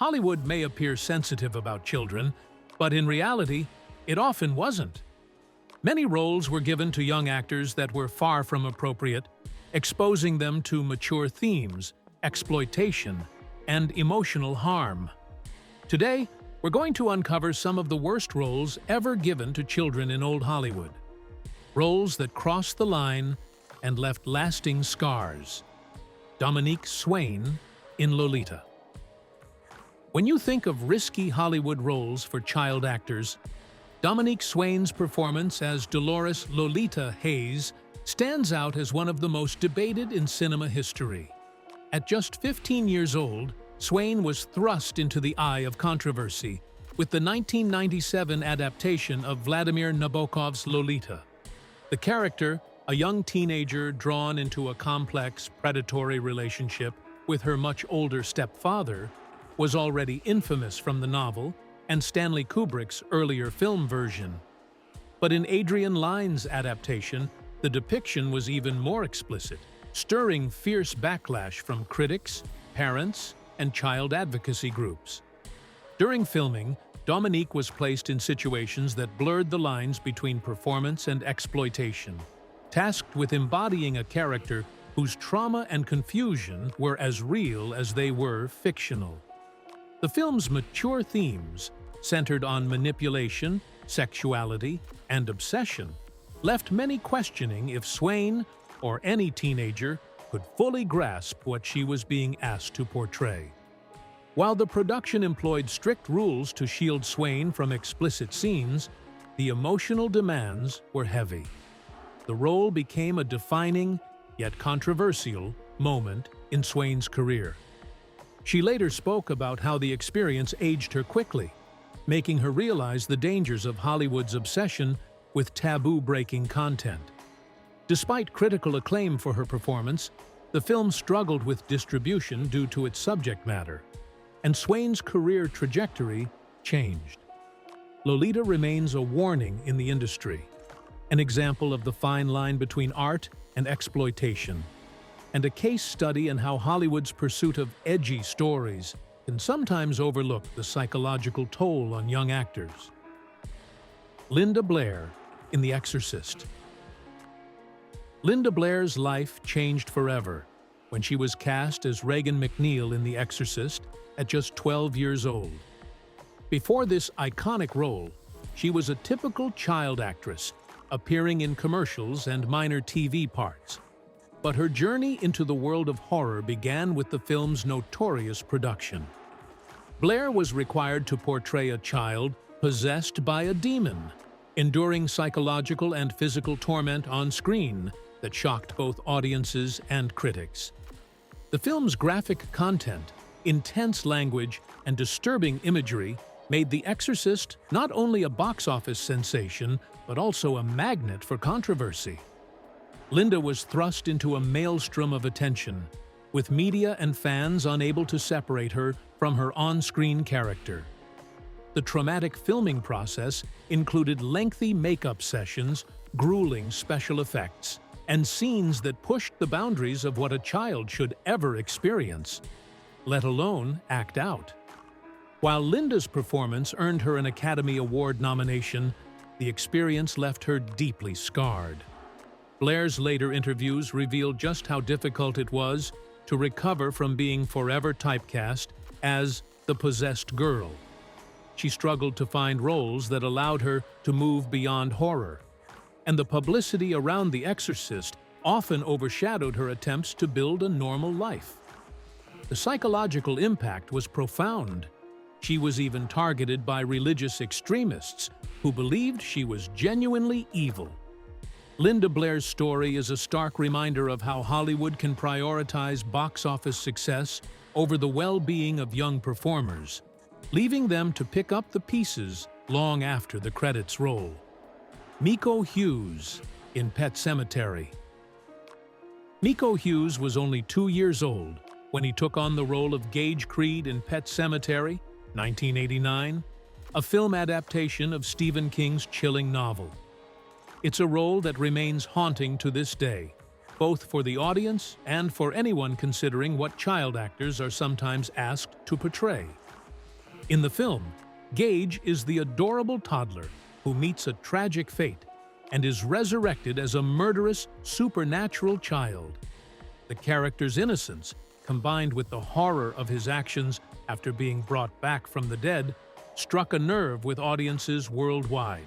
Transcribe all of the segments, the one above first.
Hollywood may appear sensitive about children, but in reality, it often wasn't. Many roles were given to young actors that were far from appropriate, exposing them to mature themes, exploitation, and emotional harm. Today, we're going to uncover some of the worst roles ever given to children in old Hollywood. Roles that crossed the line and left lasting scars. Dominique Swain in Lolita. When you think of risky Hollywood roles for child actors, Dominique Swain's performance as Dolores Lolita Hayes stands out as one of the most debated in cinema history. At just 15 years old, Swain was thrust into the eye of controversy with the 1997 adaptation of Vladimir Nabokov's Lolita. The character, a young teenager drawn into a complex, predatory relationship with her much older stepfather, was already infamous from the novel and Stanley Kubrick's earlier film version. But in Adrian Lyne's adaptation, the depiction was even more explicit, stirring fierce backlash from critics, parents, and child advocacy groups. During filming, Dominique was placed in situations that blurred the lines between performance and exploitation, tasked with embodying a character whose trauma and confusion were as real as they were fictional. The film's mature themes, centered on manipulation, sexuality, and obsession, left many questioning if Swain, or any teenager, could fully grasp what she was being asked to portray. While the production employed strict rules to shield Swain from explicit scenes, the emotional demands were heavy. The role became a defining, yet controversial, moment in Swain's career. She later spoke about how the experience aged her quickly, making her realize the dangers of Hollywood's obsession with taboo-breaking content. Despite critical acclaim for her performance, the film struggled with distribution due to its subject matter, and Swain's career trajectory changed. Lolita remains a warning in the industry, an example of the fine line between art and exploitation, and a case study in how Hollywood's pursuit of edgy stories can sometimes overlook the psychological toll on young actors. Linda Blair in The Exorcist. Linda Blair's life changed forever when she was cast as Regan McNeil in The Exorcist at just 12 years old. Before this iconic role, she was a typical child actress, appearing in commercials and minor TV parts. But her journey into the world of horror began with the film's notorious production. Blair was required to portray a child possessed by a demon, enduring psychological and physical torment on screen that shocked both audiences and critics. The film's graphic content, intense language, and disturbing imagery made The Exorcist not only a box office sensation, but also a magnet for controversy. Linda was thrust into a maelstrom of attention, with media and fans unable to separate her from her on-screen character. The traumatic filming process included lengthy makeup sessions, grueling special effects, and scenes that pushed the boundaries of what a child should ever experience, let alone act out. While Linda's performance earned her an Academy Award nomination, the experience left her deeply scarred. Blair's later interviews revealed just how difficult it was to recover from being forever typecast as the possessed girl. She struggled to find roles that allowed her to move beyond horror, and the publicity around The Exorcist often overshadowed her attempts to build a normal life. The psychological impact was profound. She was even targeted by religious extremists who believed she was genuinely evil. Linda Blair's story is a stark reminder of how Hollywood can prioritize box office success over the well-being of young performers, leaving them to pick up the pieces long after the credits roll. Miko Hughes in Pet Sematary. Miko Hughes was only 2 years old when he took on the role of Gage Creed in Pet Sematary, 1989, a film adaptation of Stephen King's chilling novel. It's a role that remains haunting to this day, both for the audience and for anyone considering what child actors are sometimes asked to portray. In the film, Gage is the adorable toddler who meets a tragic fate and is resurrected as a murderous, supernatural child. The character's innocence, combined with the horror of his actions after being brought back from the dead, struck a nerve with audiences worldwide.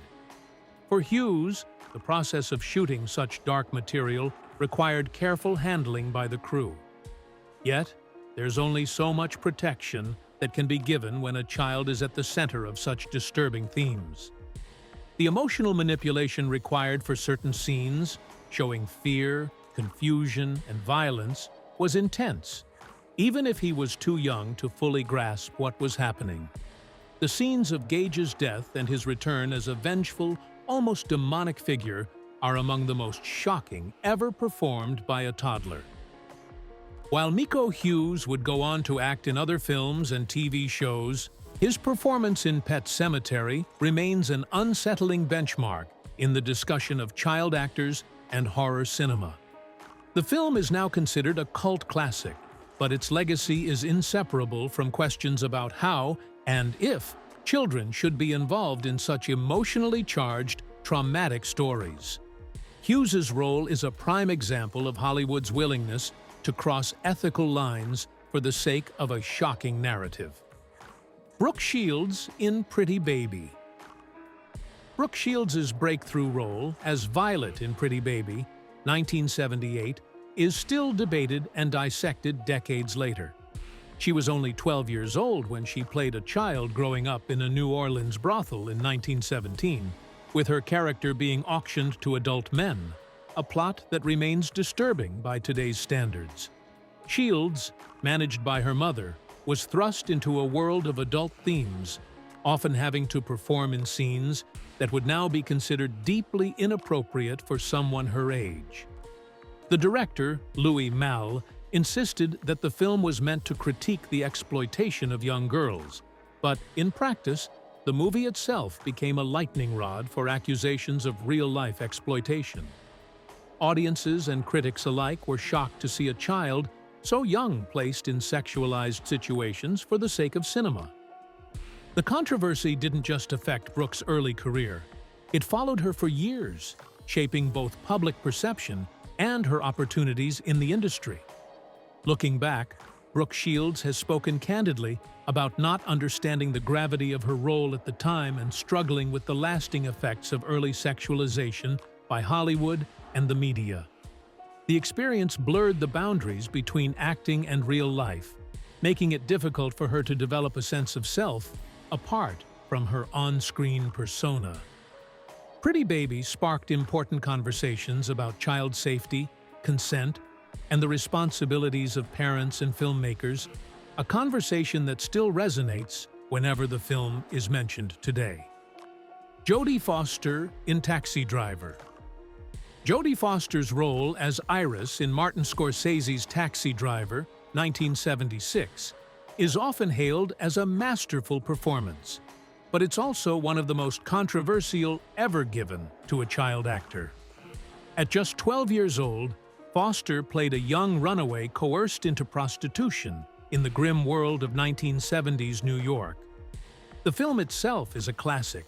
For Hughes, the process of shooting such dark material required careful handling by the crew. Yet, there's only so much protection that can be given when a child is at the center of such disturbing themes. The emotional manipulation required for certain scenes, showing fear, confusion, and violence, was intense, even if he was too young to fully grasp what was happening. The scenes of Gage's death and his return as a vengeful, almost demonic figure are among the most shocking ever performed by a toddler. While Miko Hughes would go on to act in other films and TV shows, his performance in Pet Sematary remains an unsettling benchmark in the discussion of child actors and horror cinema. The film is now considered a cult classic, but its legacy is inseparable from questions about how and if children should be involved in such emotionally charged, traumatic stories. Hughes's role is a prime example of Hollywood's willingness to cross ethical lines for the sake of a shocking narrative. Brooke Shields in Pretty Baby. Brooke Shields' breakthrough role as Violet in Pretty Baby, 1978, is still debated and dissected decades later. She was only 12 years old when she played a child growing up in a New Orleans brothel in 1917, with her character being auctioned to adult men, a plot that remains disturbing by today's standards. Shields, managed by her mother, was thrust into a world of adult themes, often having to perform in scenes that would now be considered deeply inappropriate for someone her age. The director, Louis Malle, insisted that the film was meant to critique the exploitation of young girls, but in practice, the movie itself became a lightning rod for accusations of real-life exploitation. Audiences and critics alike were shocked to see a child so young placed in sexualized situations for the sake of cinema. The controversy didn't just affect Brooke's early career. It followed her for years, shaping both public perception and her opportunities in the industry. Looking back, Brooke Shields has spoken candidly about not understanding the gravity of her role at the time and struggling with the lasting effects of early sexualization by Hollywood and the media. The experience blurred the boundaries between acting and real life, making it difficult for her to develop a sense of self apart from her on-screen persona. Pretty Baby sparked important conversations about child safety, consent, and the responsibilities of parents and filmmakers, a conversation that still resonates whenever the film is mentioned today. Jodie Foster in Taxi Driver. Jodie Foster's role as Iris in Martin Scorsese's Taxi Driver, 1976, is often hailed as a masterful performance, but it's also one of the most controversial ever given to a child actor. At just 12 years old, Foster played a young runaway coerced into prostitution in the grim world of 1970s New York. The film itself is a classic,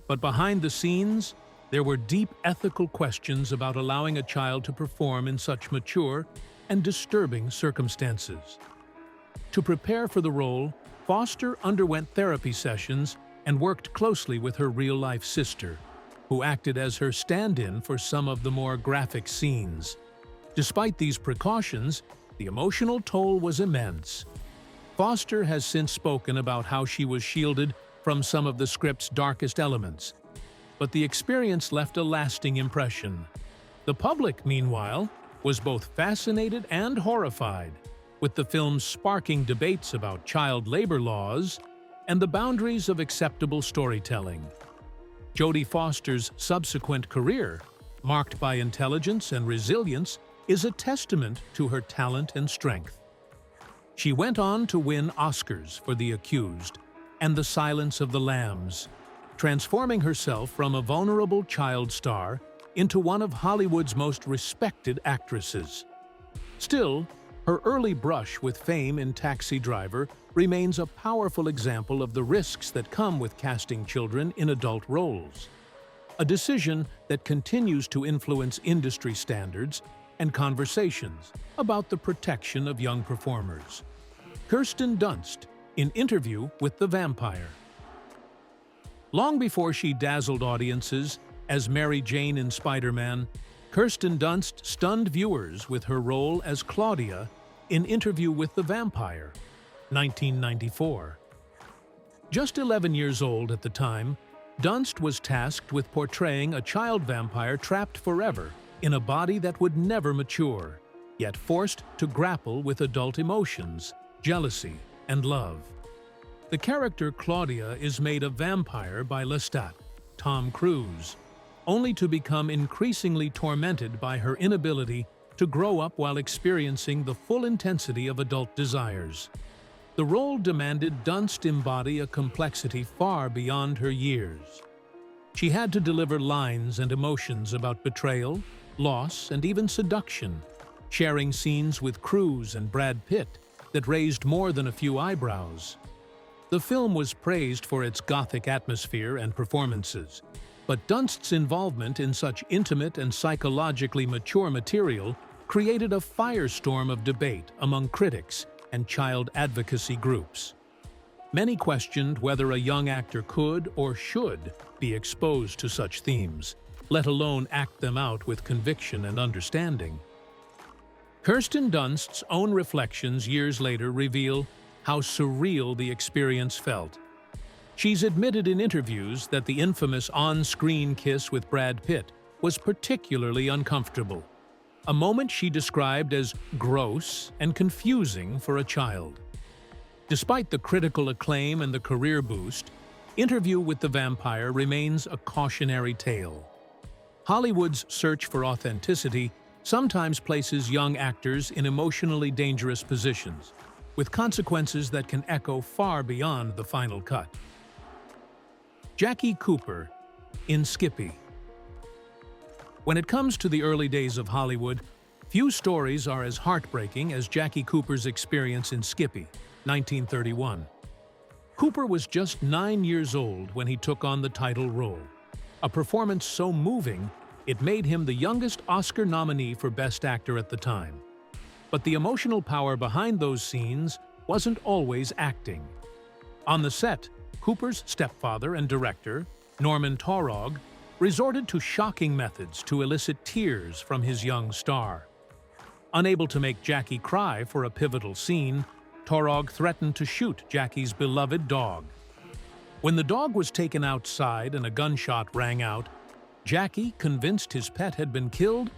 but behind the scenes, there were deep ethical questions about allowing a child to perform in such mature and disturbing circumstances. To prepare for the role, Foster underwent therapy sessions and worked closely with her real-life sister, who acted as her stand-in for some of the more graphic scenes. Despite these precautions, the emotional toll was immense. Foster has since spoken about how she was shielded from some of the script's darkest elements, but the experience left a lasting impression. The public, meanwhile, was both fascinated and horrified, with the film sparking debates about child labor laws and the boundaries of acceptable storytelling. Jodie Foster's subsequent career, marked by intelligence and resilience, is a testament to her talent and strength. She went on to win Oscars for The Accused and The Silence of the Lambs, transforming herself from a vulnerable child star into one of Hollywood's most respected actresses. Still, her early brush with fame in Taxi Driver remains a powerful example of the risks that come with casting children in adult roles, a decision that continues to influence industry standards and conversations about the protection of young performers. Kirsten Dunst, in Interview with the Vampire. Long before she dazzled audiences as Mary Jane in Spider-Man, Kirsten Dunst stunned viewers with her role as Claudia in Interview with the Vampire, 1994. Just 11 years old at the time, Dunst was tasked with portraying a child vampire trapped forever in a body that would never mature, yet forced to grapple with adult emotions, jealousy, and love. The character Claudia is made a vampire by Lestat, Tom Cruise, only to become increasingly tormented by her inability to grow up while experiencing the full intensity of adult desires. The role demanded Dunst embody a complexity far beyond her years. She had to deliver lines and emotions about betrayal, loss, and even seduction, sharing scenes with Cruise and Brad Pitt that raised more than a few eyebrows. The film was praised for its gothic atmosphere and performances, but Dunst's involvement in such intimate and psychologically mature material created a firestorm of debate among critics and child advocacy groups. Many questioned whether a young actor could or should be exposed to such themes, let alone act them out with conviction and understanding. Kirsten Dunst's own reflections years later reveal how surreal the experience felt. She's admitted in interviews that the infamous on-screen kiss with Brad Pitt was particularly uncomfortable, a moment she described as gross and confusing for a child. Despite the critical acclaim and the career boost, Interview with the Vampire remains a cautionary tale. Hollywood's search for authenticity sometimes places young actors in emotionally dangerous positions, with consequences that can echo far beyond the final cut. Jackie Cooper in Skippy. When it comes to the early days of Hollywood, few stories are as heartbreaking as Jackie Cooper's experience in Skippy, 1931. Cooper was just 9 years old when he took on the title role, a performance so moving it made him the youngest Oscar nominee for Best Actor at the time. But the emotional power behind those scenes wasn't always acting. On the set, Cooper's stepfather and director, Norman Taurog, resorted to shocking methods to elicit tears from his young star. Unable to make Jackie cry for a pivotal scene, Taurog threatened to shoot Jackie's beloved dog. When the dog was taken outside and a gunshot rang out, Jackie, convinced his pet had been killed,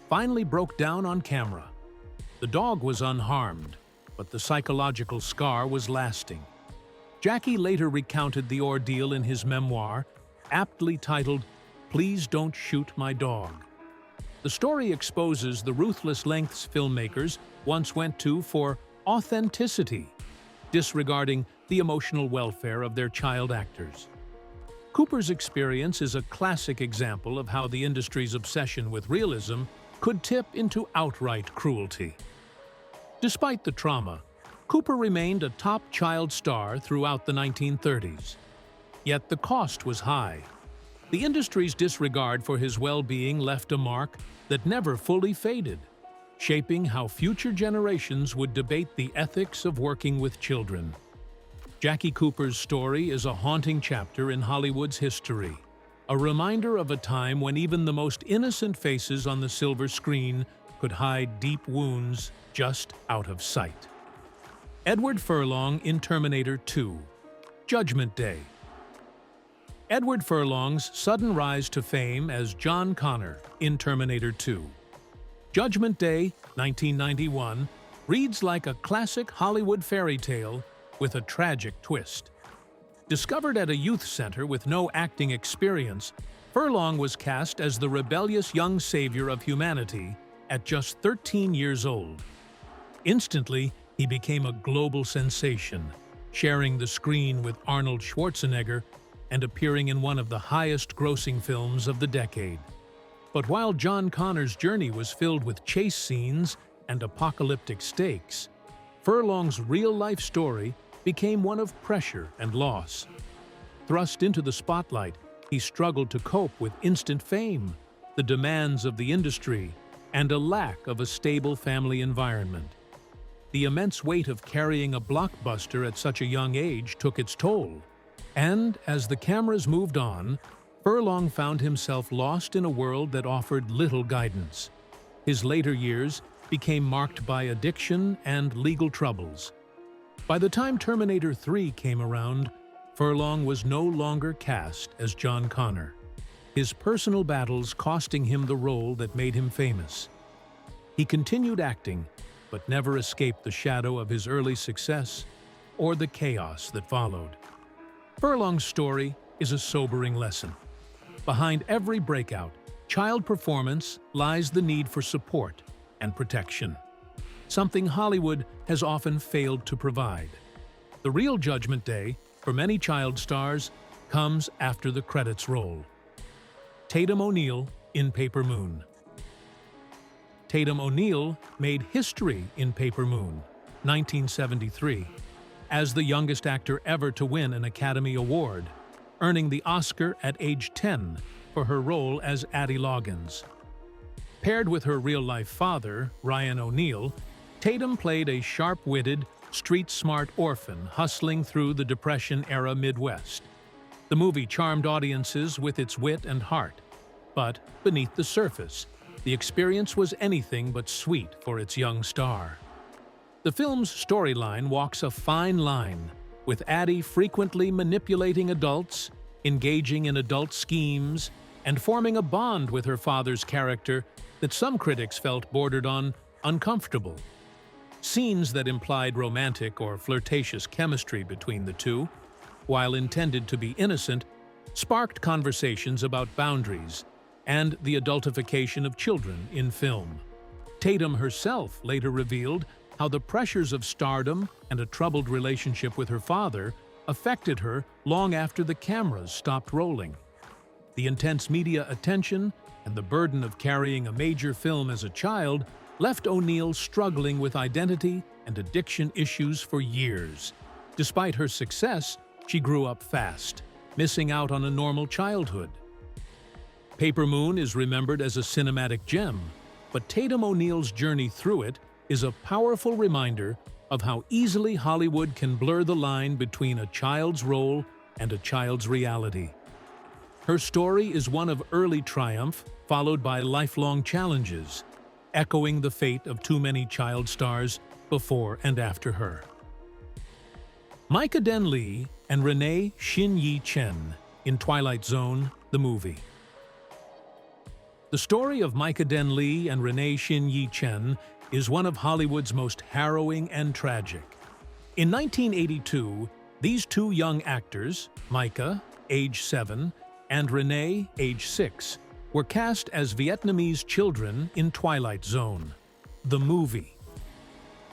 finally broke down on camera. The dog was unharmed, but the psychological scar was lasting. Jackie later recounted the ordeal in his memoir, aptly titled, "Please Don't Shoot My Dog." The story exposes the ruthless lengths filmmakers once went to for authenticity, disregarding the emotional welfare of their child actors. Cooper's experience is a classic example of how the industry's obsession with realism could tip into outright cruelty. Despite the trauma, Cooper remained a top child star throughout the 1930s. Yet the cost was high. The industry's disregard for his well-being left a mark that never fully faded, shaping how future generations would debate the ethics of working with children. Jackie Cooper's story is a haunting chapter in Hollywood's history, a reminder of a time when even the most innocent faces on the silver screen could hide deep wounds just out of sight. Edward Furlong in Terminator 2. Judgment Day. Edward Furlong's sudden rise to fame as John Connor in Terminator 2. Judgment Day, 1991, reads like a classic Hollywood fairy tale with a tragic twist. Discovered at a youth center with no acting experience, Furlong was cast as the rebellious young savior of humanity at just 13 years old. Instantly, he became a global sensation, sharing the screen with Arnold Schwarzenegger and appearing in one of the highest-grossing films of the decade. But while John Connor's journey was filled with chase scenes and apocalyptic stakes, Furlong's real-life story became one of pressure and loss. Thrust into the spotlight, he struggled to cope with instant fame, the demands of the industry, and a lack of a stable family environment. The immense weight of carrying a blockbuster at such a young age took its toll, and as the cameras moved on, Furlong found himself lost in a world that offered little guidance. His later years became marked by addiction and legal troubles. By the time Terminator 3 came around, Furlong was no longer cast as John Connor, his personal battles costing him the role that made him famous. He continued acting, but never escaped the shadow of his early success or the chaos that followed. Furlong's story is a sobering lesson. Behind every breakout, child performance lies the need for support and protection, something Hollywood has often failed to provide. The real judgment day for many child stars comes after the credits roll. Tatum O'Neal in Paper Moon. Tatum O'Neal made history in Paper Moon, 1973, as the youngest actor ever to win an Academy Award, earning the Oscar at age 10 for her role as Addie Loggins. Paired with her real-life father, Ryan O'Neal, Tatum played a sharp-witted, street-smart orphan hustling through the Depression-era Midwest. The movie charmed audiences with its wit and heart, but beneath the surface, the experience was anything but sweet for its young star. The film's storyline walks a fine line, with Addie frequently manipulating adults, engaging in adult schemes, and forming a bond with her father's character that some critics felt bordered on uncomfortable. Scenes that implied romantic or flirtatious chemistry between the two, while intended to be innocent, sparked conversations about boundaries and the adultification of children in film. Tatum herself later revealed how the pressures of stardom and a troubled relationship with her father affected her long after the cameras stopped rolling. The intense media attention and the burden of carrying a major film as a child left O'Neal struggling with identity and addiction issues for years. Despite her success, she grew up fast, missing out on a normal childhood. Paper Moon is remembered as a cinematic gem, but Tatum O'Neal's journey through it is a powerful reminder of how easily Hollywood can blur the line between a child's role and a child's reality. Her story is one of early triumph, followed by lifelong challenges, echoing the fate of too many child stars before and after her. Micah Den Lee and Renee Shin-Yi Chen in Twilight Zone, the movie. The story of Micah Den Lee and Renee Shin-Yi Chen is one of Hollywood's most harrowing and tragic. In 1982, these two young actors, Micah, age 7, and Renee, age 6, were cast as Vietnamese children in Twilight Zone, the movie.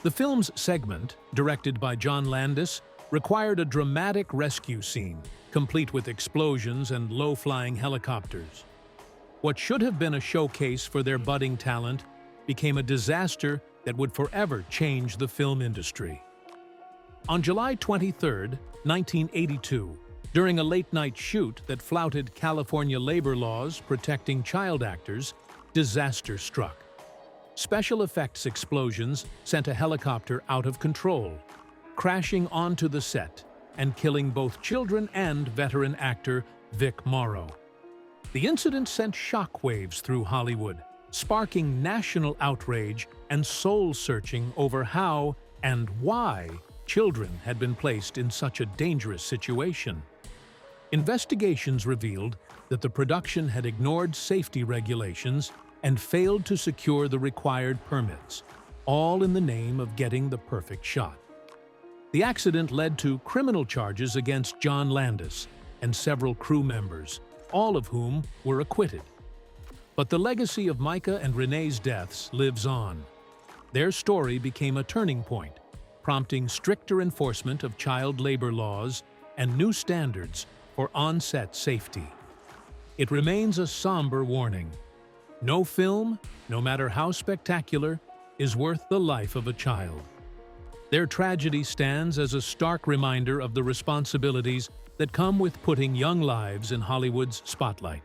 The film's segment, directed by John Landis, required a dramatic rescue scene, complete with explosions and low-flying helicopters. What should have been a showcase for their budding talent became a disaster that would forever change the film industry. On July 23, 1982, during a late-night shoot that flouted California labor laws protecting child actors, disaster struck. Special effects explosions sent a helicopter out of control, crashing onto the set and killing both children and veteran actor Vic Morrow. The incident sent shockwaves through Hollywood, sparking national outrage and soul-searching over how and why children had been placed in such a dangerous situation. Investigations revealed that the production had ignored safety regulations and failed to secure the required permits, all in the name of getting the perfect shot. The accident led to criminal charges against John Landis and several crew members, all of whom were acquitted. But the legacy of Micah and Renee's deaths lives on. Their story became a turning point, prompting stricter enforcement of child labor laws and new standards for on-set safety. It remains a somber warning. No film, no matter how spectacular, is worth the life of a child. Their tragedy stands as a stark reminder of the responsibilities that come with putting young lives in Hollywood's spotlight.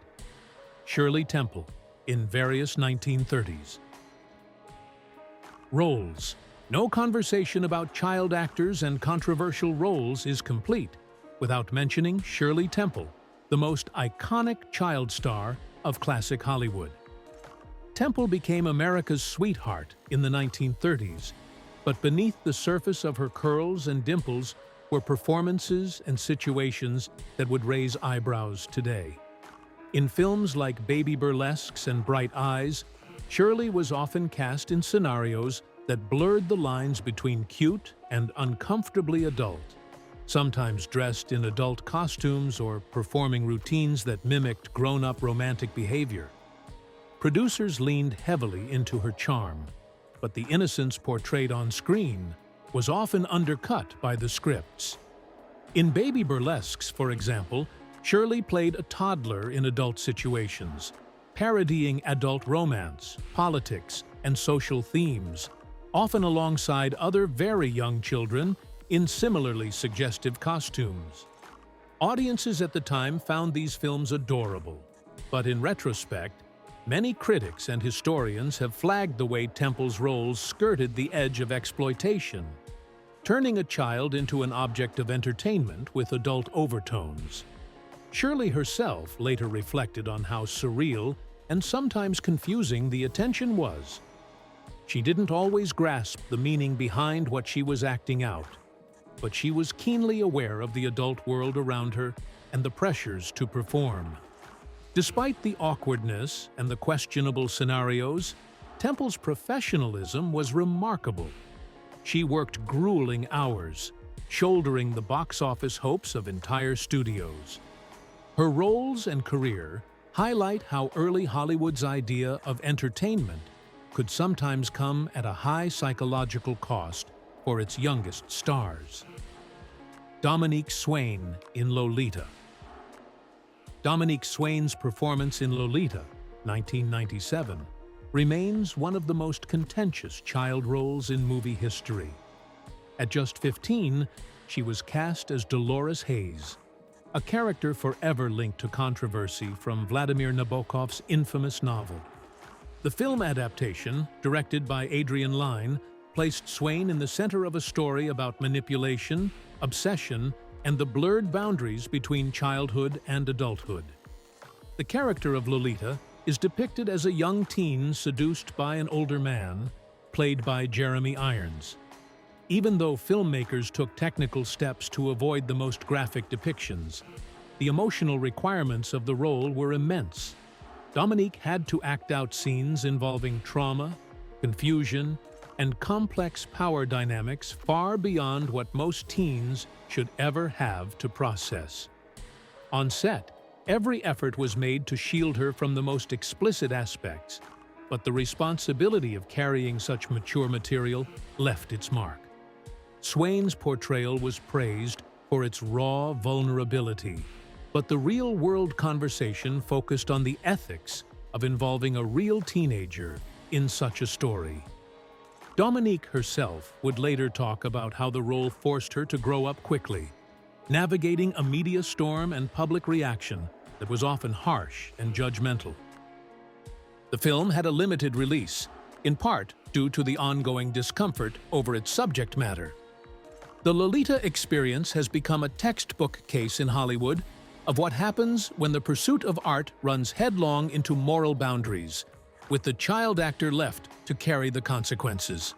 Shirley Temple, in various 1930s. Roles. No conversation about child actors and controversial roles is complete without mentioning Shirley Temple, the most iconic child star of classic Hollywood. Temple became America's sweetheart in the 1930s, but beneath the surface of her curls and dimples were performances and situations that would raise eyebrows today. In films like Baby Burlesques and Bright Eyes, Shirley was often cast in scenarios that blurred the lines between cute and uncomfortably adult, sometimes dressed in adult costumes or performing routines that mimicked grown-up romantic behavior. Producers leaned heavily into her charm, but the innocence portrayed on screen was often undercut by the scripts. In Baby Burlesques, for example, Shirley played a toddler in adult situations, parodying adult romance, politics, and social themes, often alongside other very young children in similarly suggestive costumes. Audiences at the time found these films adorable, but in retrospect, many critics and historians have flagged the way Temple's roles skirted the edge of exploitation, turning a child into an object of entertainment with adult overtones. Shirley herself later reflected on how surreal and sometimes confusing the attention was. She didn't always grasp the meaning behind what she was acting out, but she was keenly aware of the adult world around her and the pressures to perform. Despite the awkwardness and the questionable scenarios, Temple's professionalism was remarkable. She worked grueling hours, shouldering the box office hopes of entire studios. Her roles and career highlight how early Hollywood's idea of entertainment could sometimes come at a high psychological cost for its youngest stars. Dominique Swain in Lolita. Dominique Swain's performance in Lolita, 1997, remains one of the most contentious child roles in movie history. At just 15, she was cast as Dolores Hayes, a character forever linked to controversy from Vladimir Nabokov's infamous novel. The film adaptation, directed by Adrian Lyne, placed Swain in the center of a story about manipulation, obsession, and the blurred boundaries between childhood and adulthood. The character of Lolita is depicted as a young teen seduced by an older man, played by Jeremy Irons. Even though filmmakers took technical steps to avoid the most graphic depictions, the emotional requirements of the role were immense. Dominique had to act out scenes involving trauma, confusion, and complex power dynamics far beyond what most teens should ever have to process. On set, every effort was made to shield her from the most explicit aspects, but the responsibility of carrying such mature material left its mark. Swain's portrayal was praised for its raw vulnerability, but the real-world conversation focused on the ethics of involving a real teenager in such a story. Dominique herself would later talk about how the role forced her to grow up quickly, navigating a media storm and public reaction that was often harsh and judgmental. The film had a limited release, in part due to the ongoing discomfort over its subject matter. The Lolita experience has become a textbook case in Hollywood of what happens when the pursuit of art runs headlong into moral boundaries, with the child actor left to carry the consequences.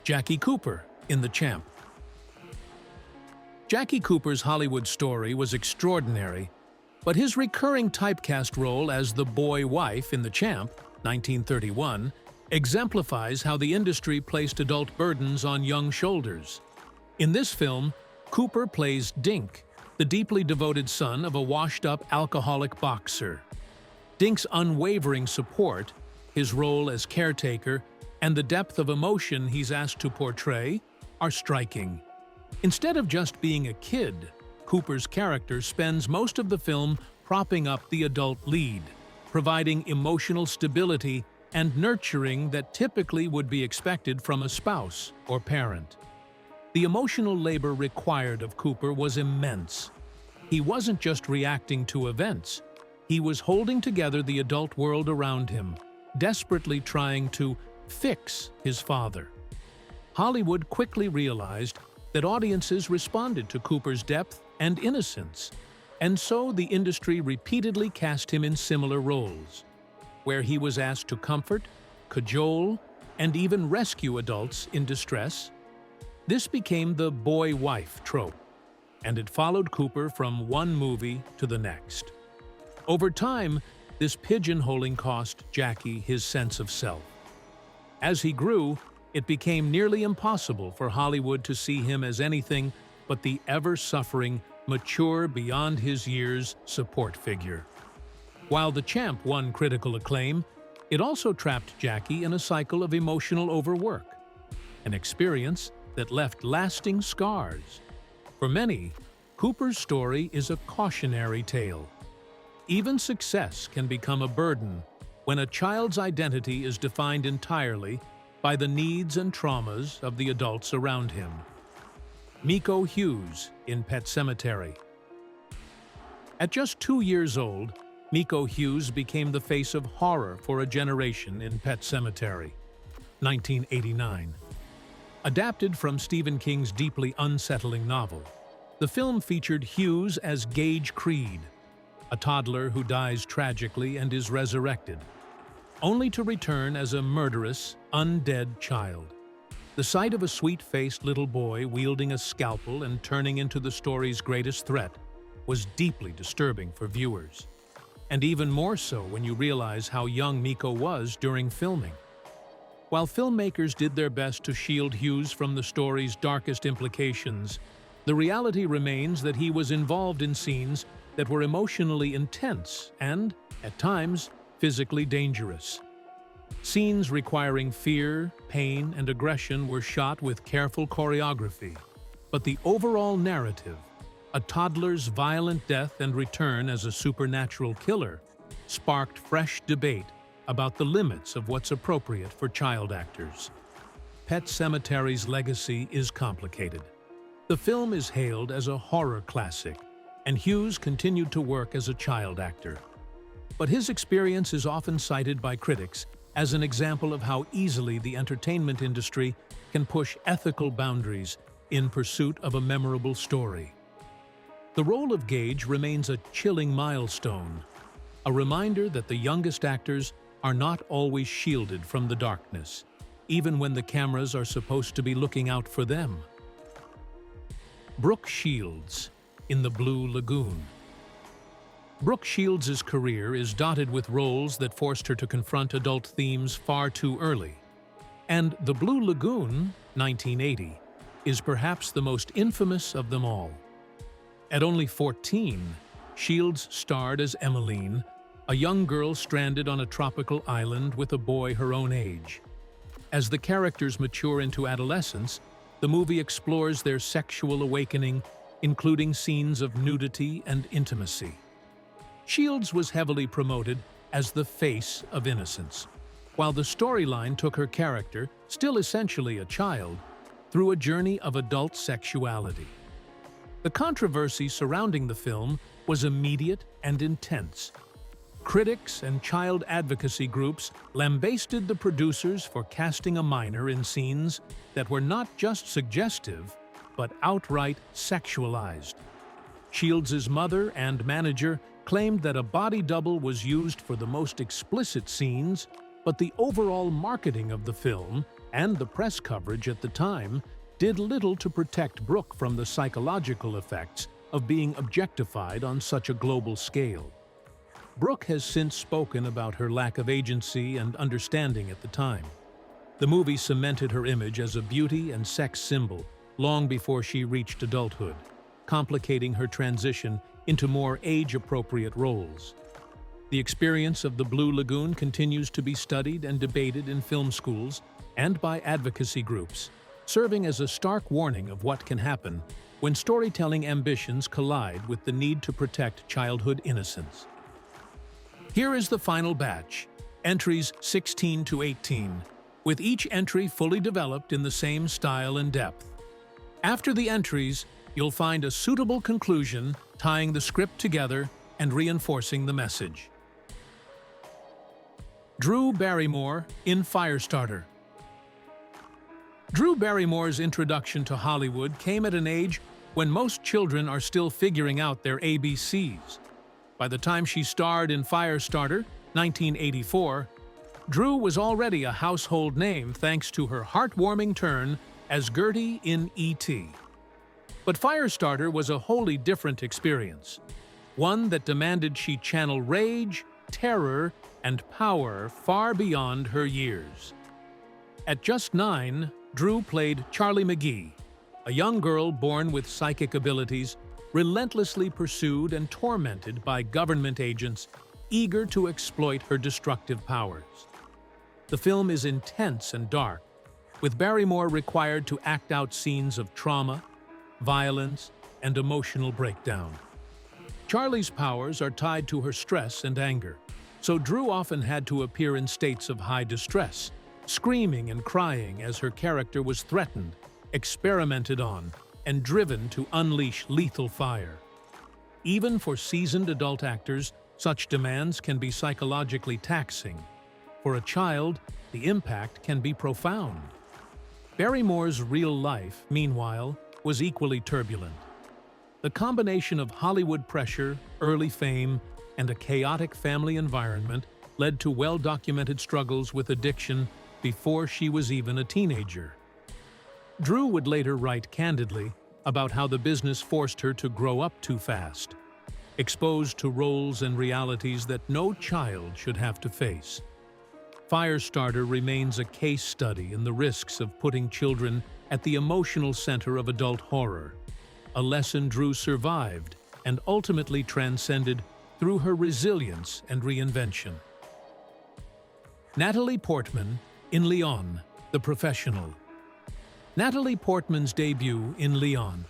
Jackie Cooper in The Champ. Jackie Cooper's Hollywood story was extraordinary, but his recurring typecast role as the boy wife in The Champ, 1931, exemplifies how the industry placed adult burdens on young shoulders. In this film, Cooper plays Dink, the deeply devoted son of a washed-up alcoholic boxer. Dink's unwavering support, his role as caretaker, and the depth of emotion he's asked to portray are striking. Instead of just being a kid, Cooper's character spends most of the film propping up the adult lead, providing emotional stability and nurturing that typically would be expected from a spouse or parent. The emotional labor required of Cooper was immense. He wasn't just reacting to events, he was holding together the adult world around him, desperately trying to fix his father. Hollywood quickly realized that audiences responded to Cooper's depth and innocence, and so the industry repeatedly cast him in similar roles, where he was asked to comfort, cajole, and even rescue adults in distress. This became the boy-wife trope, and it followed Cooper from one movie to the next. Over time, this pigeonholing cost Jackie his sense of self. As he grew, it became nearly impossible for Hollywood to see him as anything but the ever-suffering, mature beyond his years support figure. While The Champ won critical acclaim, it also trapped Jackie in a cycle of emotional overwork, an experience that left lasting scars. For many, Cooper's story is a cautionary tale. Even success can become a burden when a child's identity is defined entirely by the needs and traumas of the adults around him. Miko Hughes in Pet Sematary. At just 2 years old, Miko Hughes became the face of horror for a generation in Pet Sematary, 1989. Adapted from Stephen King's deeply unsettling novel, the film featured Hughes as Gage Creed, a toddler who dies tragically and is resurrected, only to return as a murderous, undead child. The sight of a sweet-faced little boy wielding a scalpel and turning into the story's greatest threat was deeply disturbing for viewers, and even more so when you realize how young Miko was during filming. While filmmakers did their best to shield Hughes from the story's darkest implications, the reality remains that he was involved in scenes that were emotionally intense and, at times, physically dangerous. Scenes requiring fear, pain, and aggression were shot with careful choreography, but the overall narrative, a toddler's violent death and return as a supernatural killer, sparked fresh debate about the limits of what's appropriate for child actors. Pet Sematary's legacy is complicated. The film is hailed as a horror classic, and Hughes continued to work as a child actor. But his experience is often cited by critics as an example of how easily the entertainment industry can push ethical boundaries in pursuit of a memorable story. The role of Gage remains a chilling milestone, a reminder that the youngest actors are not always shielded from the darkness, even when the cameras are supposed to be looking out for them. Brooke Shields in The Blue Lagoon. Brooke Shields' career is dotted with roles that forced her to confront adult themes far too early. And The Blue Lagoon, 1980, is perhaps the most infamous of them all. At only 14, Shields starred as Emmeline, a young girl stranded on a tropical island with a boy her own age. As the characters mature into adolescence, the movie explores their sexual awakening, including scenes of nudity and intimacy. Shields was heavily promoted as the face of innocence, while the storyline took her character, still essentially a child, through a journey of adult sexuality. The controversy surrounding the film was immediate and intense. Critics and child advocacy groups lambasted the producers for casting a minor in scenes that were not just suggestive, but outright sexualized. Shields' mother and manager claimed that a body double was used for the most explicit scenes, but the overall marketing of the film and the press coverage at the time did little to protect Brooke from the psychological effects of being objectified on such a global scale. Brooke has since spoken about her lack of agency and understanding at the time. The movie cemented her image as a beauty and sex symbol long before she reached adulthood, complicating her transition into more age-appropriate roles. The experience of The Blue Lagoon continues to be studied and debated in film schools and by advocacy groups, serving as a stark warning of what can happen when storytelling ambitions collide with the need to protect childhood innocence. Here is the final batch, entries 16 to 18, with each entry fully developed in the same style and depth. After the entries, you'll find a suitable conclusion tying the script together and reinforcing the message. Drew Barrymore in Firestarter. Drew Barrymore's introduction to Hollywood came at an age when most children are still figuring out their ABCs. By the time she starred in Firestarter, 1984, Drew was already a household name thanks to her heartwarming turn as Gertie in E.T. But Firestarter was a wholly different experience, one that demanded she channel rage, terror, and power far beyond her years. At just 9, Drew played Charlie McGee, a young girl born with psychic abilities, relentlessly pursued and tormented by government agents eager to exploit her destructive powers. The film is intense and dark, with Barrymore required to act out scenes of trauma, violence, and emotional breakdown. Charlie's powers are tied to her stress and anger, so Drew often had to appear in states of high distress, screaming and crying as her character was threatened, experimented on, and driven to unleash lethal fire. Even for seasoned adult actors, such demands can be psychologically taxing. For a child, the impact can be profound. Barrymore's real life, meanwhile, was equally turbulent. The combination of Hollywood pressure, early fame, and a chaotic family environment led to well-documented struggles with addiction before she was even a teenager. Drew would later write candidly about how the business forced her to grow up too fast, exposed to roles and realities that no child should have to face. Firestarter remains a case study in the risks of putting children at the emotional center of adult horror, a lesson Drew survived and ultimately transcended through her resilience and reinvention. Natalie Portman in Leon, The Professional. Natalie Portman's debut in Leon,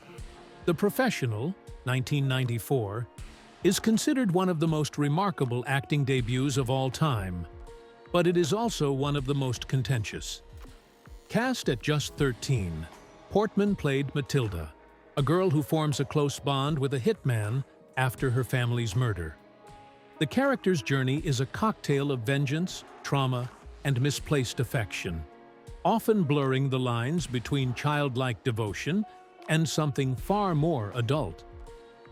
The Professional, 1994, is considered one of the most remarkable acting debuts of all time, but it is also one of the most contentious. Cast at just 13, Portman played Matilda, a girl who forms a close bond with a hitman after her family's murder. The character's journey is a cocktail of vengeance, trauma, and misplaced affection, often blurring the lines between childlike devotion and something far more adult.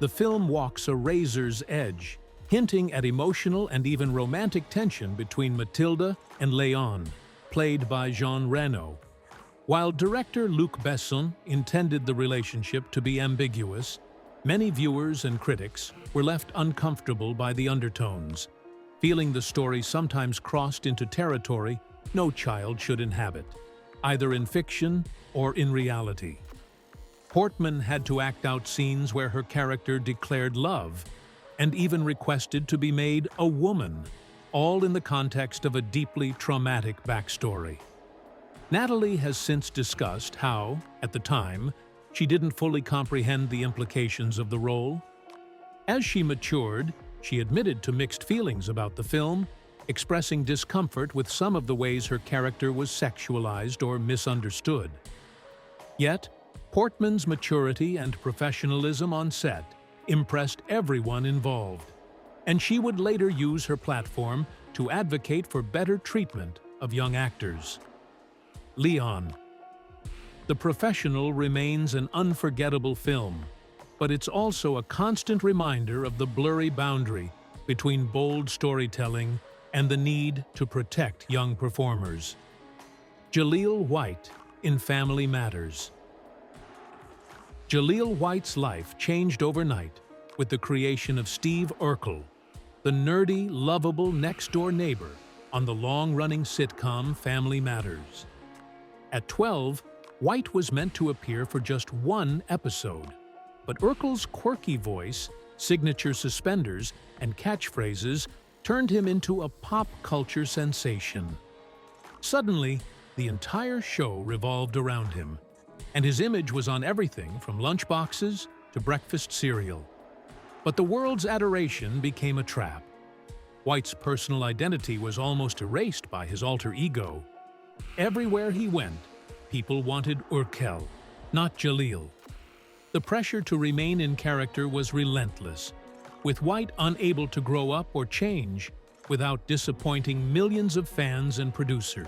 The film walks a razor's edge, hinting at emotional and even romantic tension between Matilda and Léon, played by Jean Reno. While director Luc Besson intended the relationship to be ambiguous, many viewers and critics were left uncomfortable by the undertones, feeling the story sometimes crossed into territory no child should inhabit, either in fiction or in reality. Portman had to act out scenes where her character declared love and even requested to be made a woman, all in the context of a deeply traumatic backstory. Natalie has since discussed how, at the time, she didn't fully comprehend the implications of the role. As she matured, she admitted to mixed feelings about the film, expressing discomfort with some of the ways her character was sexualized or misunderstood. Yet, Portman's maturity and professionalism on set impressed everyone involved, and she would later use her platform to advocate for better treatment of young actors. Leon. The Professional remains an unforgettable film, but it's also a constant reminder of the blurry boundary between bold storytelling and the need to protect young performers. Jalil White in Family Matters. Jalil White's life changed overnight with the creation of Steve Urkel, the nerdy, lovable next-door neighbor on the long-running sitcom Family Matters. At 12, White was meant to appear for just one episode, but Urkel's quirky voice, signature suspenders, and catchphrases turned him into a pop culture sensation. Suddenly, the entire show revolved around him, and his image was on everything from lunchboxes to breakfast cereal. But the world's adoration became a trap. White's personal identity was almost erased by his alter ego. Everywhere he went, people wanted Urkel, not Jalil. The pressure to remain in character was relentless, with White unable to grow up or change without disappointing millions of fans and producers.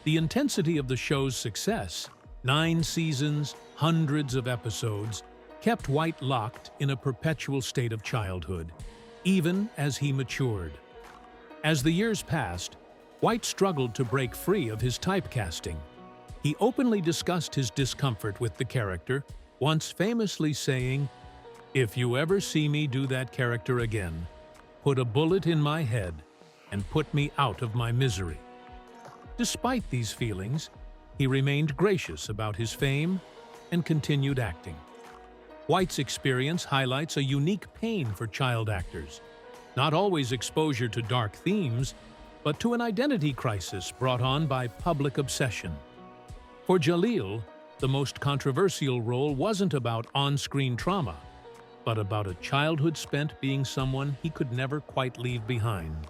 The intensity of the show's success, 9 seasons, hundreds of episodes, kept White locked in a perpetual state of childhood, even as he matured. As the years passed, White struggled to break free of his typecasting. He openly discussed his discomfort with the character, once famously saying, "If you ever see me do that character again, put a bullet in my head and put me out of my misery." Despite these feelings, he remained gracious about his fame and continued acting. White's experience highlights a unique pain for child actors, not always exposure to dark themes, but to an identity crisis brought on by public obsession. For Jalil, the most controversial role wasn't about on-screen trauma, but about a childhood spent being someone he could never quite leave behind.